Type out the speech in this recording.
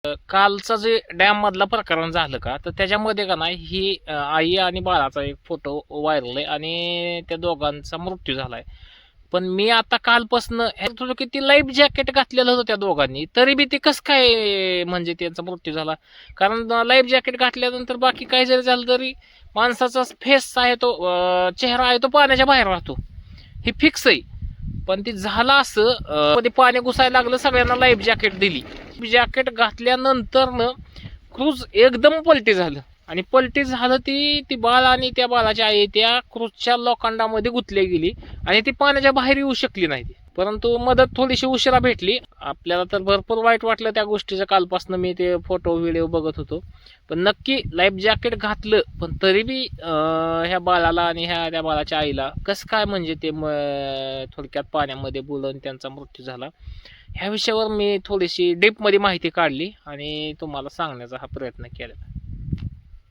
कालचा जे डॅम मधला प्रकरण झालं का, तर त्याच्यामध्ये का नाही ही आई आणि बाळाचा एक फोटो व्हायरल आहे आणि त्या दोघांचा मृत्यू झालाय. पण मी आता कालपासून किती लाईफ जॅकेट घातलेलं होतं त्या दोघांनी, तरी बी ते कसं काय म्हणजे त्यांचा मृत्यू झाला. कारण लाईफ जॅकेट घातल्यानंतर बाकी काही जरी झालं तरी माणसाचा फेस आहे तो चेहरा आहे तो पाण्याच्या बाहेर राहतो, हे फिक्स आहे. पण ते झालं असं मध्ये पाणी घुसायला लागलं, सगळ्यांना लाईफ जॅकेट दिली. जॅकेट घातल्यानंतर न क्रूज एकदम पलटी झालं आणि पलटी झालं ती बाळ आणि त्या बाळाची आई त्या क्रूजच्या लोखंडामध्ये गुंतली गेली आणि ती पाण्याच्या बाहेर येऊ शकली नाही. परंतु मदत थोडीशी उशिरा भेटली. आपल्याला तर भरपूर वाईट वाटलं त्या गोष्टीचं. कालपासून मी ते फोटो व्हिडिओ बघत होतो. पण नक्की लाईफ जॅकेट घातलं पण तरी बी ह्या बाळाला आणि त्या बाळाच्या आईला कसं काय म्हणजे ते थोडक्यात पाण्यामध्ये बुडून त्यांचा मृत्यू झाला. ह्या विषयावर मी थोडीशी डीपमध्ये माहिती काढली आणि तुम्हाला सांगण्याचा हा प्रयत्न केला.